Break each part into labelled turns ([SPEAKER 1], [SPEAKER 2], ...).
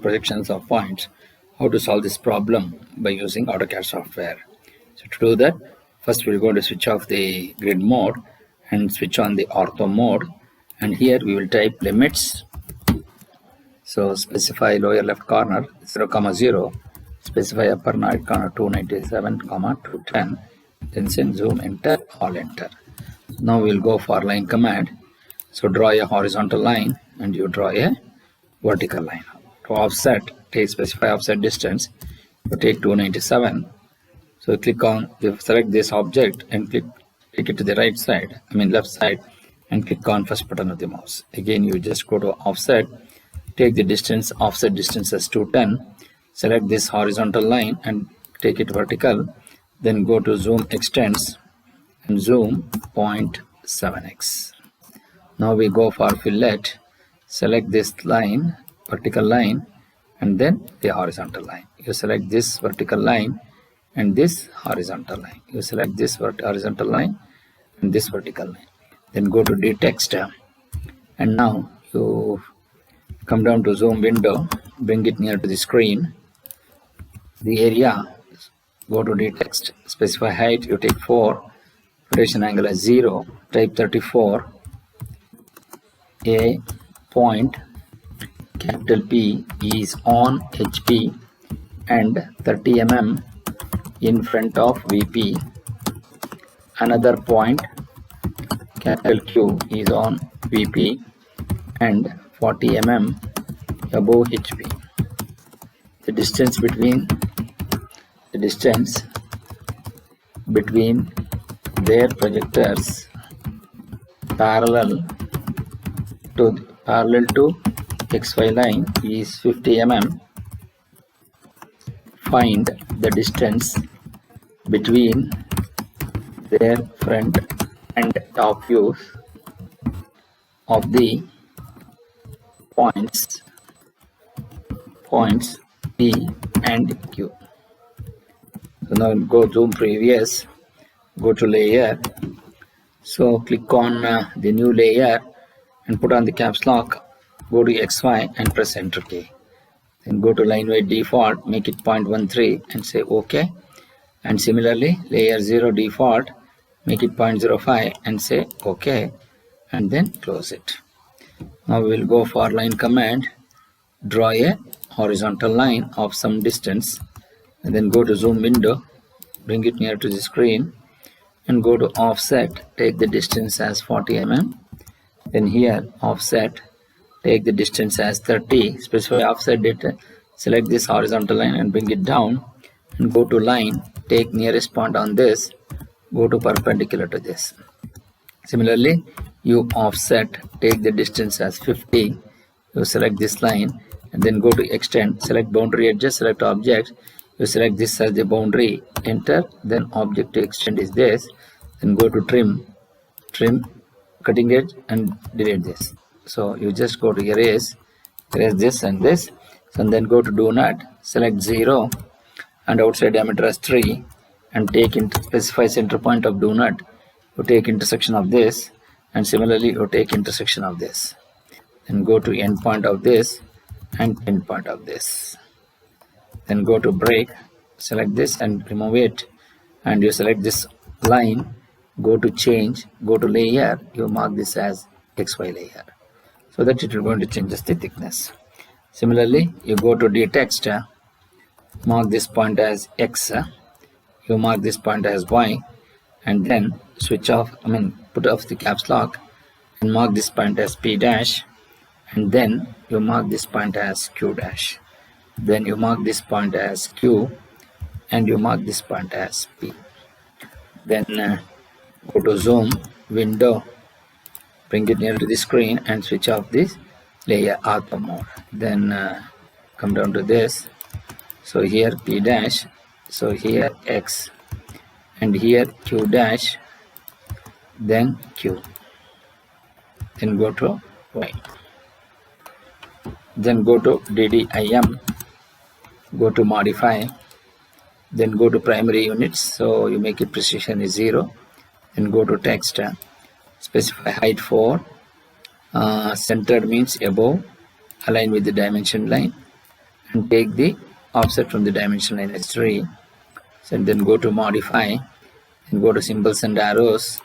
[SPEAKER 1] projections of points, how to solve this problem by using AutoCAD software. So to do that, first we're going to switch off the grid mode and switch on the ortho mode, and here we will type limits. So specify lower left corner 0, 0, specify upper right corner 297, 210, then send zoom enter, all enter. Now we'll go for line command. So draw a horizontal line and you draw a vertical line. To offset, specify offset distance, you take 297. So click on, select this object and take it to the right side, left side, and click on first button of the mouse. Again, you just go to offset, take the distance, offset distance as 210, select this horizontal line and take it vertical, then go to zoom extends and zoom 0.7x. Now we go for fillet, select this line, vertical line, and then the horizontal line. You select this vertical line and this horizontal line. You select this horizontal line and this vertical line. Then go to detext, and now you come down to zoom window, bring it near to the screen. The area, go to detext, specify height, you take 4, rotation angle as 0, type 34, a point capital P is on HP and 30 mm in front of VP. Another point capital Q is on VP and 40 mm above HP. The distance between their projectors parallel to XY line is 50 mm. Find the distance between their front and top views of the points P and Q. So now go zoom previous, go to layer. So click on the new layer and put on the caps lock, go to XY and press enter key. Then go to line weight default, make it 0.13 and say OK. And similarly layer 0 default, make it 0.05 and say OK, and then close it. Now we will go for line command, draw a horizontal line of some distance, and then go to zoom window, bring it near to the screen, and go to offset, take the distance as 40 mm. Then here offset, take the distance as 30, specify offset data, select this horizontal line and bring it down, and go to line, take nearest point on this, go to perpendicular to this. Similarly, you offset, take the distance as 50, you select this line and then go to extend, select boundary edges, select object, you select this as the boundary, enter, then object to extend is this, then go to trim cutting edge and delete this. So you just go to erase this and this, and then go to do not, select 0 and outside diameter as 3 and take into specify center point of do not, you take intersection of this, and similarly you take intersection of this, then go to end point of this and end point of this, then go to break, select this and remove it, and you select this line, go to change, go to layer, you mark this as XY layer, so that it will going to change the thickness. Similarly, you go to detext, mark this point as X, you mark this point as Y, and then switch off, put off the caps lock and mark this point as P dash, and then you mark this point as Q dash, then you mark this point as Q and you mark this point as P. Then go to zoom window, bring it near to the screen and switch off this layer ortho mode. Then come down to this, so here P dash, so here X, and here Q dash, then Q, then go to Y, then go to DDIM, go to modify, then go to primary units, so you make it precision is 0, then go to text, specify height 4, centered means above, align with the dimension line, and take the offset from the dimension line as 3. So then go to modify and go to symbols and arrows,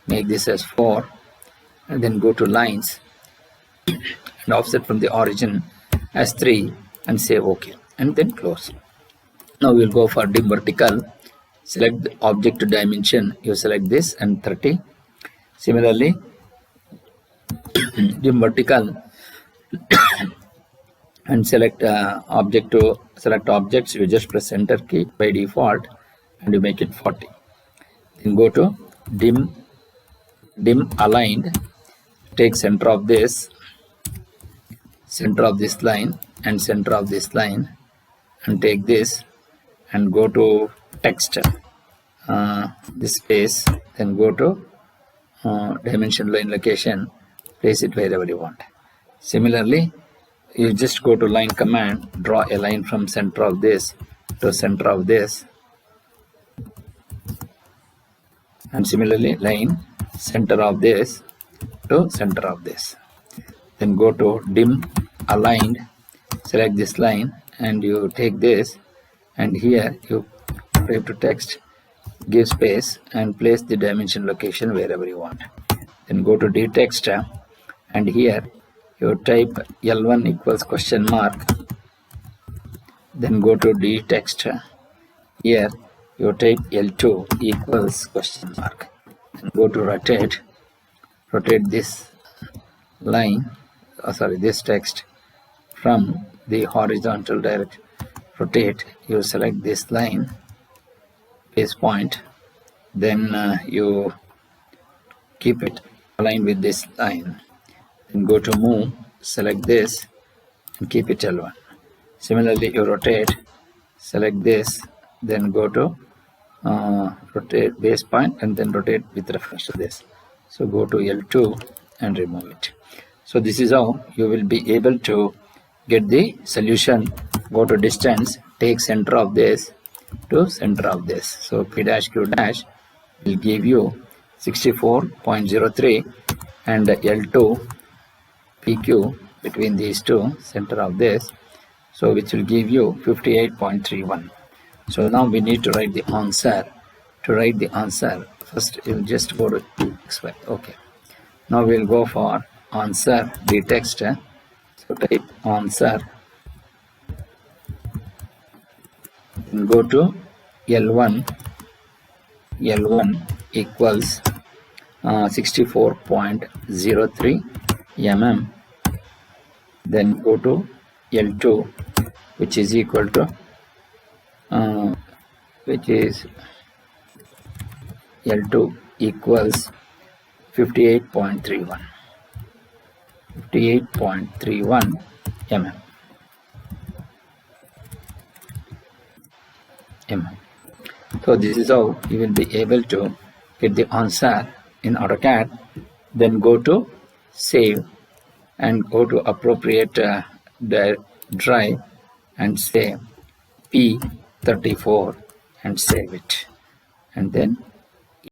[SPEAKER 1] make this as 4, and then go to lines and offset from the origin as 3 and say OK, and then close. Now we'll go for dim vertical. Select the object dimension, you select this and 30. Similarly, dim vertical and select object to select objects, you just press enter key by default and you make it 40. Then go to dim aligned, take center of this line and center of this line, and take this and go to text, this space, then go to dimension line location, place it wherever you want. Similarly, you just go to line command, draw a line from center of this to center of this, and similarly line center of this to center of this. Then go to dim aligned, select this line and you take this, and here you type to text, give space and place the dimension location wherever you want. Then go to dtext and here you type L1 equals question mark. Then go to dtext, here you type L2 equals question mark, and go to rotate this line, this text from the horizontal direction. Rotate, you select this line, base point, then you keep it aligned with this line. Then go to move, select this and keep it L1. Similarly, you rotate, select this, then go to rotate base point and then rotate with reference to this. So go to L2 and remove it. So this is how you will be able to get the solution. Go to distance, take center of this to center of this. So P dash Q dash will give you 64.03 and L2 PQ between these two, center of this, so which will give you 58.31. So now we need to write the answer. To write the answer, first you'll just go to XY. Okay. Now we'll go for answer, the text. So type answer and go to L1 equals 64.03 mm. Then go to L2, which is equal to L2 equals 58.31 mm. So this is how you will be able to get the answer in AutoCAD. Then go to save and go to appropriate drive and say P34 and save it, and then